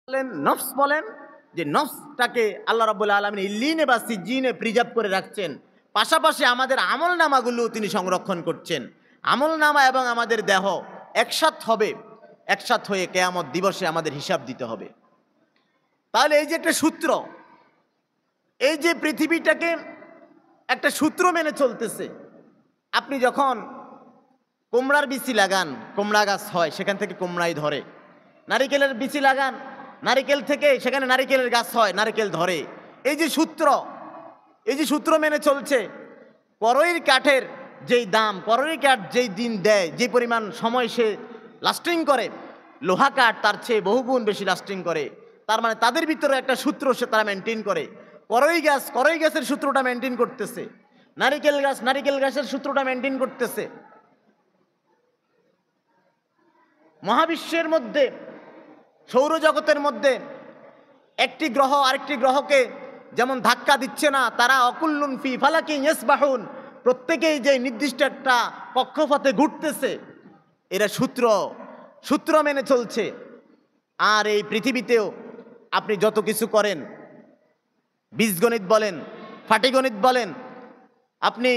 বলেন নফস বলেন যে নফসটাকে আল্লাহ রাব্বুল আলামিন ইল্লিনে বা সিজ্জিনে প্রিজার্ভ করে রাখছেন। পাশাপাশি আমাদের আমল নামাগুলো তিনি সংরক্ষণ করছেন। আমল নামা এবং আমাদের দেহ একসাথ হবে, একসাথ হয়ে কিয়ামত দিবসে আমাদের হিসাব দিতে হবে। তাহলে এই যে একটা সূত্র, এই যে পৃথিবীটাকে একটা সূত্র মেনে চলতেছে। আপনি যখন কুমড়ার বিচি লাগান, কুমড়া গাছ হয়, সেখান থেকে কুমড়াই ধরে। নারিকেলের বিচি লাগান, নারিকেল থেকে সেখানে নারিকেলের গাছ হয়, নারিকেল ধরে। এই যে সূত্র, এই যে সূত্র মেনে চলছে, করইর কাঠের যেই দাম, করই কাঠ যেই দিন দেয়, যে পরিমাণ সময় সে লাস্টিং করে, লোহা কাঠ তার চেয়ে বহুগুণ বেশি লাস্টিং করে। তার মানে তাদের ভিতরে একটা সূত্র সে তারা মেনটেন করে। করই গাছের সূত্রটা মেনটেন করতেছে, নারিকেল গাছের সূত্রটা মেনটেন করতেছে। মহাবিশ্বের মধ্যে, সৌরজগতের মধ্যে একটি গ্রহ আরেকটি গ্রহকে যেমন ধাক্কা দিচ্ছে না, তারা অকুল্লুন ফি ফালাকিন ইয়াসবাহুন, প্রত্যেকেই যে নির্দিষ্ট একটা কক্ষপথে ঘুরতেছে, এরা সূত্র মেনে চলছে। আর এই পৃথিবীতেও আপনি যত কিছু করেন, বীজগণিত বলেন, পাটিগণিত বলেন, আপনি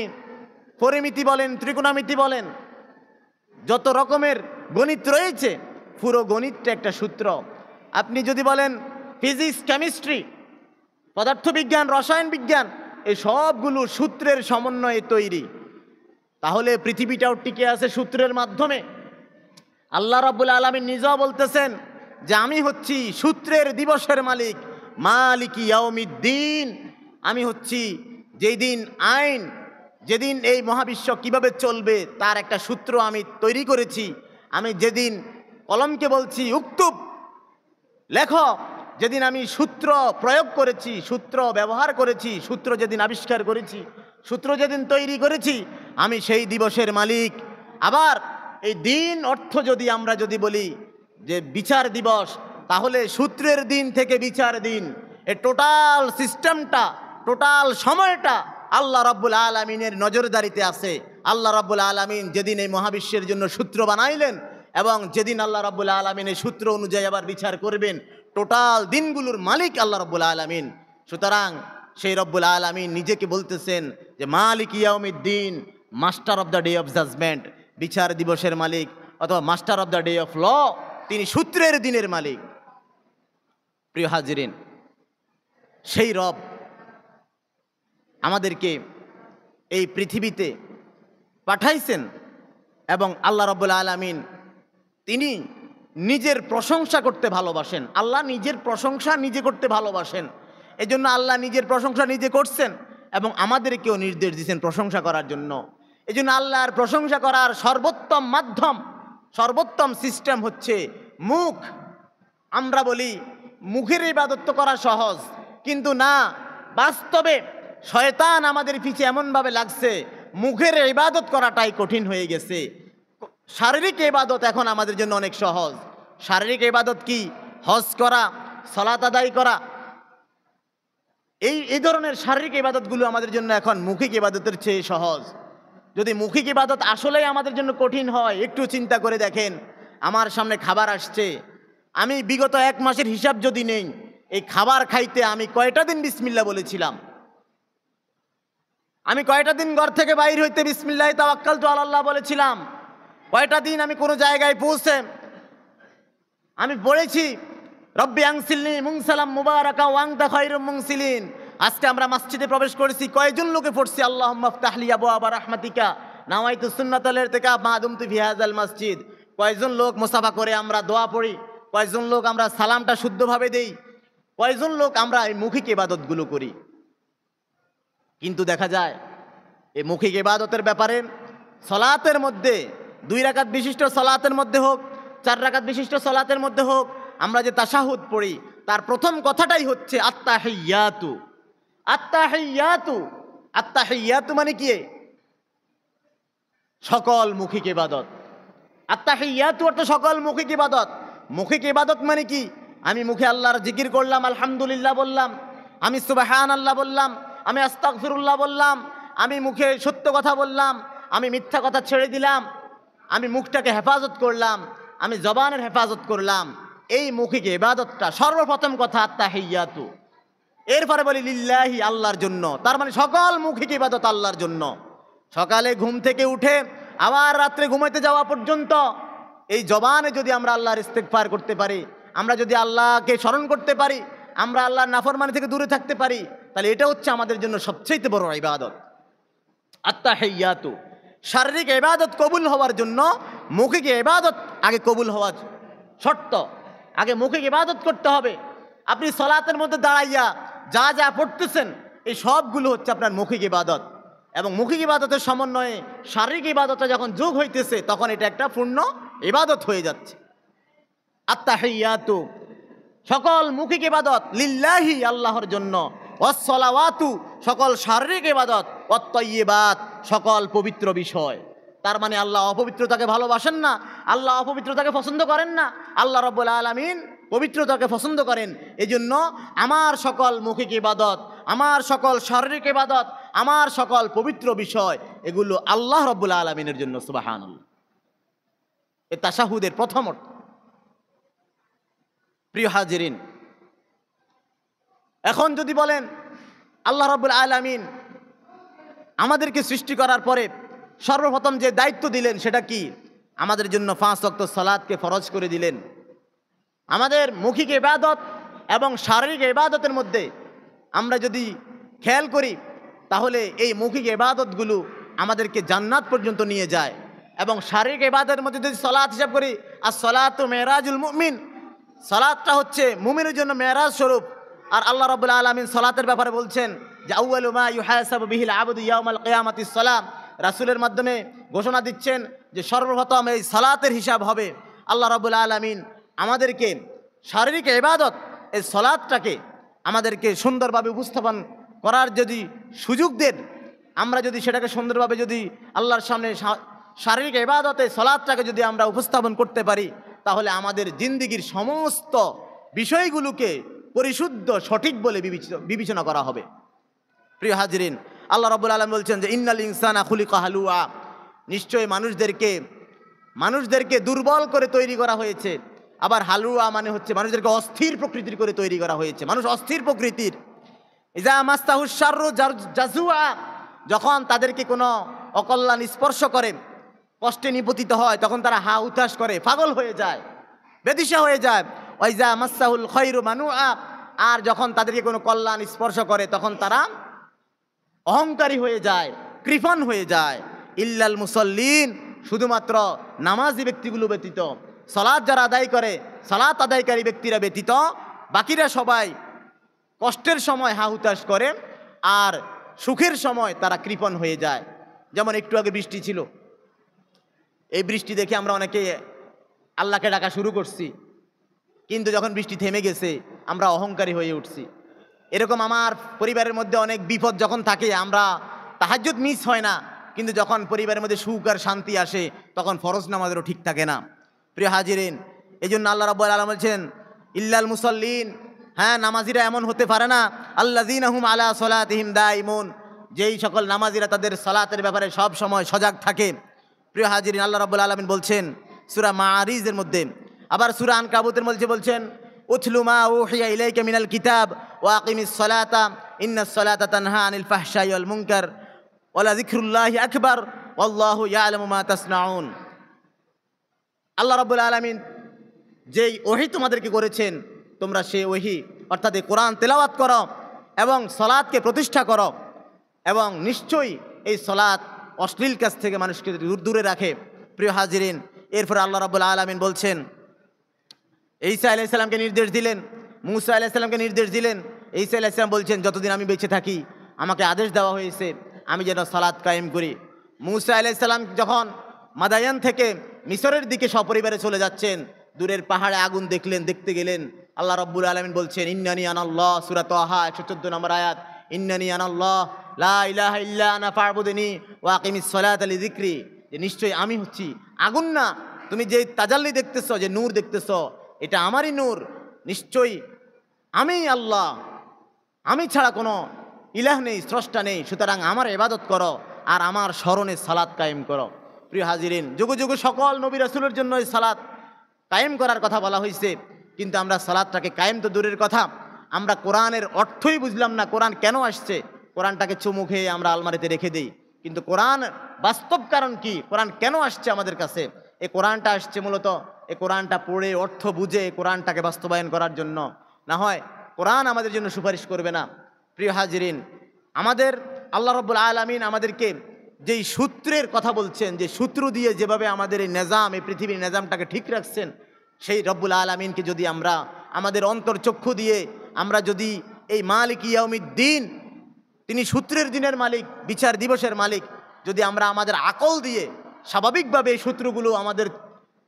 পরিমিতি বলেন, ত্রিকোণমিতি বলেন, যত রকমের গণিত রয়েছে, পুরো গণিতটা একটা সূত্র। আপনি যদি বলেন ফিজিক্স, কেমিস্ট্রি, পদার্থবিজ্ঞান, রসায়ন বিজ্ঞান, এই সবগুলো সূত্রের সমন্বয়ে তৈরি। তাহলে পৃথিবীটাও টিকে আছে সূত্রের মাধ্যমে। আল্লাহ রাব্বুল আলামিন নিজেও বলতেছেন যে আমি হচ্ছি সূত্রের দিবসের মালিক, মালিকি ইয়াউমিদ্দিন। আমি হচ্ছি যেই দিন আইন, যেদিন এই মহাবিশ্ব কিভাবে চলবে তার একটা সূত্র আমি তৈরি করেছি। আমি যেদিন কলমকে বলছি উক্তুব, লেখো, যেদিন আমি সূত্র প্রয়োগ করেছি, সূত্র ব্যবহার করেছি, সূত্র যেদিন আবিষ্কার করেছি, সূত্র যেদিন তৈরি করেছি, আমি সেই দিবসের মালিক। আবার এই দিন অর্থ আমরা যদি বলি যে বিচার দিবস, তাহলে সূত্রের দিন থেকে বিচার দিন, এই টোটাল সিস্টেমটা, টোটাল সময়টা আল্লাহ রাব্বুল আলামিনের নজরদারিতে আছে। আল্লাহ রাব্বুল আলামিন যেদিন এই মহাবিশ্বের জন্য সূত্র বানাইলেন, এবং যেদিন আল্লাহ রাব্বুল আলামিন এই সূত্র অনুযায়ী আবার বিচার করবেন, টোটাল দিনগুলোর মালিক আল্লাহ রাব্বুল আলামিন। সুতরাং সেই রব্বুল আলামিন নিজেকে বলতেছেন যে মালিক ইয়াউমিদ্দিন, master of the day of judgement, বিচার দিবসের মালিক, অথবা master of the day of law, তিনি সূত্রের দিনের মালিক। প্রিয় হাজিরিন, সেই রব আমাদেরকে এই পৃথিবীতে পাঠাইছেন, এবং আল্লাহ রাব্বুল আলামিন তিনি নিজের প্রশংসা করতে ভালোবাসেন। আল্লাহ নিজের প্রশংসা নিজে করতে ভালোবাসেন। এই জন্য আল্লাহ নিজের প্রশংসা নিজে করছেন এবং আমাদেরকেও নির্দেশ দিয়েছেন প্রশংসা করার জন্য। এই জন্য আল্লাহর প্রশংসা করার সর্বোত্তম মাধ্যম, সর্বোত্তম সিস্টেম হচ্ছে মুখ। আমরা বলি মুখের ইবাদত করা সহজ, কিন্তু না, বাস্তবে শয়তান আমাদের পিছে এমনভাবে লাগছে মুখের ইবাদত করাটাই কঠিন হয়ে গেছে। শারীরিক ইবাদত এখন আমাদের জন্য অনেক সহজ। শারীরিক ইবাদত কি? হজ করা, সালাত আদায় করা, এই ধরনের শারীরিক ইবাদতগুলো আমাদের জন্য এখন মৌখিক ইবাদতের চেয়ে সহজ। যদি মৌখিক ইবাদত আসলেই আমাদের জন্য কঠিন হয়, একটু চিন্তা করে দেখেন, আমার সামনে খাবার আসছে, আমি বিগত 1 মাসের হিসাব যদি নেই, এই খাবার খাইতে আমি কয়টা দিন বিসমিল্লাহ বলেছিলাম? আমি কয়টা দিন ঘর থেকে বাইর হইতে বিসমিল্লাহ তাওয়াক্কালতু আলাল্লাহ বলেছিলাম? কয়টা দিন আমি কোনো জায়গায় পৌঁছে আমি বলেছি রব্বি আনসিলনি মুনসালাম মুবারাকা ওয়া আনতা খায়রুল মুনসিলিন। আজকে আমরা মসজিদে প্রবেশ করেছি, কয়জন লোকে পড়ছি আল্লাহুম্মা ইফতাহলি আবওয়াবা রাহমাতিকা নাওয়াইতু সুন্নাতাল ইরতিকাব মা দুমতু ফি হাযাল মসজিদ। কয়জন লোক মুসাফা করে আমরা দোয়া পড়ি, কয়জন লোক আমরা সালামটা শুদ্ধভাবে দেই, কয়জন লোক আমরা এই মৌখিক ইবাদতগুলো করি। কিন্তু দেখা যায় এই মৌখিক ইবাদতের ব্যাপারে সালাতের মধ্যে 2 রাকাত বিশিষ্ট সালাতের মধ্যে হোক, 4 রাকাত বিশিষ্ট সালাতের মধ্যে হোক, আমরা যে তাশাহুদ পড়ি তার প্রথম কথাটাই হচ্ছে আত্তাহিয়াতু। আত্তাহিয়াতু, আত্তাহিয়াতু মানে কি? সকল মৌখিক ইবাদত। আত্তাহিয়াতু অর্থ সকল মৌখিক ইবাদত। মৌখিক ইবাদত মানে কি? আমি মুখে আল্লাহর জিকির করলাম, আলহামদুলিল্লাহ বললাম, আমি সুবহানাল্লাহ বললাম, আমি আস্তাগফিরুল্লাহ বললাম, আমি মুখে সত্য কথা বললাম, আমি মিথ্যা কথা ছেড়ে দিলাম, আমি মুখটাকে হেফাজত করলাম, আমি জবানের হেফাজত করলাম। এই মৌখিক ইবাদতটা সর্বপ্রথম কথা আত্তাহিয়াতু, এরপরে বলি লিল্লাহি, আল্লাহর জন্য। তার মানে সকল মৌখিক ইবাদত আল্লাহর জন্য। সকালে ঘুম থেকে উঠে আবার রাত্রে ঘুমাইতে যাওয়া পর্যন্ত এই জবানে যদি আমরা আল্লাহর ইস্তেগফার করতে পারি, আমরা যদি আল্লাহকে স্মরণ করতে পারি, আমরা আল্লাহর নাফরমানি থেকে দূরে থাকতে পারি, তাহলে এটা হচ্ছে আমাদের জন্য সবচেয়ে বড় ইবাদত। আত্তাহিয়াতু, শারীরিক ইবাদত কবুল হওয়ার জন্য মৌখিক ইবাদত আগে কবুল হওয়ার শর্ত। আগে মৌখিক ইবাদত করতে হবে। আপনি সালাতের মধ্যে দাঁড়াইয়া যা যা পড়তেছেন এই সবগুলো হচ্ছে আপনার মৌখিক ইবাদত, এবং মৌখিক ইবাদতের সমন্বয়ে শারীরিক ইবাদতটা যখন যোগ হইতেছে তখন এটা একটা পূর্ণ ইবাদত হয়ে যাচ্ছে। আত্তাহিয়াতু, সকল মৌখিক ইবাদত লিল্লাহি, আল্লাহর জন্য। ওয়াসসালাওয়াতু, সকল শারীরিক ইবাদত। ওয়াত-তাইয়্যিবাত, সকল পবিত্র বিষয়। তার মানে আল্লাহ অপবিত্রতাকে ভালোবাসেন না, আল্লাহ অপবিত্রতাকে পছন্দ করেন না। আল্লাহ রাব্বুল আলামিন পবিত্রতাকে পছন্দ করেন। এজন্য আমার সকল মৌখিক ইবাদত, আমার সকল শারীরিক ইবাদত, আমার সকল পবিত্র বিষয়, এগুলো আল্লাহ রাব্বুল আলামিনের জন্য। সুবহানাল্লাহ। এ তাশাহুদের প্রথম অর্থ। প্রিয় হাজিরিন, এখন যদি বলেন আল্লাহ রাব্বুল আলামিন আমাদেরকে সৃষ্টি করার পরে সর্বপ্রথম যে দায়িত্ব দিলেন সেটা কি? আমাদের জন্য 5 ওয়াক্ত সালাতকে ফরজ করে দিলেন। আমাদের মৌখিক ইবাদত এবং শারীরিক ইবাদতের মধ্যে আমরা যদি খেয়াল করি তাহলে এই মৌখিক ইবাদতগুলো আমাদেরকে জান্নাত পর্যন্ত নিয়ে যায়। এবং শারীরিক ইবাদতের মধ্যে যদি সালাত হিসাব করি, আর সালাতু মেরাজুল মুমিন, সালাতটা হচ্ছে মুমিনের জন্য মেরাজ স্বরূপ। আর আল্লাহ রাব্বুল আলামিন সালাতের ব্যাপারে বলছেন যে আউয়ালু মা ইউহাসাবু বিহিল আবদু ইয়াউমাল কিয়ামাতিস সালাম। রাসূলের মাধ্যমে ঘোষণা দিচ্ছেন যে সর্বপ্রথম এই সালাতের হিসাব হবে। আল্লাহ রাব্বুল আলামিন আমাদেরকে শারীরিক ইবাদত, এই সালাতটাকে আমাদেরকে সুন্দরভাবে উপস্থাপন করার যদি সুযোগ দেন, আমরা যদি সেটাকে সুন্দরভাবে যদি আল্লাহর সামনে শারীরিক ইবাদতে সালাতটাকে যদি আমরা উপস্থাপন করতে পারি, তাহলে আমাদের জিন্দেগির সমস্ত বিষয়গুলোকে পরিশুদ্ধ সঠিক বলে বিবেচনা করা হবে। প্রিয় হাজিরিন, আল্লাহ রাব্বুল আলামিন বলছেন যে ইন্নাল ইনসানা খুলিকা হালুয়া, নিশ্চয়ই মানুষদেরকে দুর্বল করে তৈরি করা হয়েছে। আবার হালুয়া মানে হচ্ছে মানুষদেরকে অস্থির প্রকৃতির করে তৈরি করা হয়েছে। মানুষ অস্থির প্রকৃতির। ইজা মাস্তাহুশ শাররু জাজুআ, যখন তাদেরকে কোনো অকল্যাণ স্পর্শ করে, কষ্টে নিপতিত হয়, তখন তারা হা উতাস করে, পাগল হয়ে যায়, বেদিশা হয়ে যায়। ওয়াইজা মাসাহুল খায়রু মানুআ, আর যখন তাদেরকে কোনো কল্যাণ স্পর্শ করে তখন তারা অহংকারী হয়ে যায়, কৃপণ হয়ে যায়। ইল্লাল মুসাল্লিন, শুধুমাত্র নামাজি ব্যক্তিগুলো ব্যতীত, সালাত যারা আদায় করে, সালাত আদায়কারী ব্যক্তিরা ব্যতীত বাকিরা সবাই কষ্টের সময় হা হুতাশ করে আর সুখের সময় তারা কৃপণ হয়ে যায়। যেমন একটু আগে বৃষ্টি ছিল, এই বৃষ্টি দেখে আমরা অনেকে আল্লাহকে ডাকা শুরু করছি, কিন্তু যখন বৃষ্টি থেমে গেছে আমরা অহংকারী হয়ে উঠছি। এরকম আমার পরিবারের মধ্যে অনেক বিপদ যখন থাকে, আমরা তাহাজ্জুদ মিস হয় না, কিন্তু যখন পরিবারের মধ্যে সুখ আর শান্তি আসে তখন ফরজ নামাজেরও ঠিক থাকে না। প্রিয় হাজিরিন, এই জন্য আল্লাহ রাব্বুল আলামিন বলছেন ইল্লাল মুসাল্লিন, হ্যাঁ নামাজিরা এমন হতে পারে না, আল্লাযীনা হুম আলা সালাতিহিম দাইমুন, যেই সকল নামাজিরা তাদের সালাতের ব্যাপারে সব সময় সজাগ থাকে। প্রিয় হাজিরিন, আল্লাহ রাব্বুল আলামিন বলছেন সূরা মাআরিজের মধ্যে, আবার সূরা আনকাবুতের মধ্যে বলছেন উতলু মা উহিয়া ইলাইকা মিনাল কিতাব ওয়া আকিমিস সালাতা ইন্নাস সালাতা তানহা আনিল ফাহশাই ওয়াল মুনকার ওয়ালা যিকরুল্লাহি আকবার ওয়াল্লাহু ইয়ালামু মা তাসনাউন। আল্লাহ রাব্বুল আলামিন যেই ওহী তোমাদেরকে করেছেন, তোমরা সেই ওহী অর্থাৎ এই কোরআন তেলাওয়াত করো এবং সালাতকে প্রতিষ্ঠা করো, এবং নিশ্চয়ই এই সালাত অশ্লীল কাজ থেকে মানুষকে দূরে রাখে। প্রিয় হাজিরিন, এরপর আল্লাহ রাব্বুল আলামিন বলছেন ঈসা আলাইহিস সালামকে নির্দেশ দিলেন, মূসা আলাইহিস সালামকে নির্দেশ দিলেন। ঈসা আলাইহিস সালাম বলছেন যতদিন আমি বেঁচে থাকি আমাকে আদেশ দেওয়া হয়েছে আমি যেন সালাত কায়েম করি। মূসা আলাইহিস সালাম যখন মাদায়ান থেকে মিশরের দিকে সপরিবারে চলে যাচ্ছেন, দূরের পাহাড়ে আগুন দেখতে গেলেন। আল্লাহ রাব্বুল আলামিন বলছেন ইন্নানি আনাল্লাহ, সূরা তাহা 114 নম্বর আয়াত, ইন্নানি আনাল্লাহ লা ইলাহা ইল্লা আনা ফা'বুদনি ওয়া আকিমিস সালাতা লিযিকরি, যে নিশ্চয়ই আমি হচ্ছি আগুন না, তুমি যে তাজাল্লি দেখতেছো, যে নূর দেখতেছো, এটা আমারই নূর, নিশ্চয়ই আমি আল্লাহ, আমি ছাড়া কোনো ইলাহ নেই, স্রষ্টা নেই, সুতরাং আমার ইবাদত করো আর আমার স্মরণে সালাত কায়েম করো। প্রিয় হাজিরিন, যুগে যুগে সকল নবী রাসূলের জন্য এই সালাত কায়েম করার কথা বলা হয়েছে। কিন্তু আমরা সালাদটাকে কায়েম তো দূরের কথা, আমরা কোরআনের অর্থই বুঝলাম না, কোরআন কেন আসছে, কোরআনটাকে চুমু খেয়ে আমরা আলমারিতে রেখে দিই। কিন্তু কোরআন বাস্তব কারণ কি, কোরআন কেন আসছে আমাদের কাছে, এই কোরআনটা আসছে মূলত এই কোরআনটা পড়ে অর্থ বুঝে কোরআনটাকে বাস্তবায়ন করার জন্য। না হয় কোরআন আমাদের জন্য সুপারিশ করবে না। প্রিয় হাজিরিন, আমাদের আল্লাহ রাব্বুল আলামিন আমাদেরকে যেই সূত্রের কথা বলছেন, যে সূত্র দিয়ে যেভাবে আমাদের এই নিজাম, এই পৃথিবীর নিজামটাকে ঠিক রাখছেন, সেই রব্বুল আলামিনকে যদি আমরা আমাদের অন্তর্চক্ষু দিয়ে আমরা যদি এই মালিক ইয়াউমিদ্দিন, তিনি সূত্রের দিনের মালিক, বিচার দিবসের মালিক, যদি আমরা আমাদের আকল দিয়ে স্বাভাবিকভাবে এই সূত্রগুলো আমাদের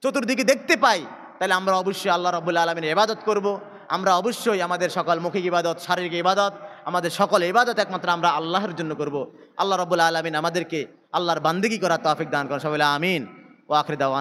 চতুর্দিকে দেখতে পাই, তাহলে আমরা অবশ্যই আল্লাহ রাব্বুল আলামিনের ইবাদত করব। আমরা অবশ্যই আমাদের সকল মৌখিক ইবাদত, শারীরিক ইবাদত, আমাদের সকল ইবাদত একমাত্র আমরা আল্লাহর জন্য করব। আল্লাহ রাব্বুল আলামিন আমাদেরকে আল্লাহর বান্দেগী করার তৌফিক দান করেন। সবাই আমিন। ওয়া আখির দাওয়ানা।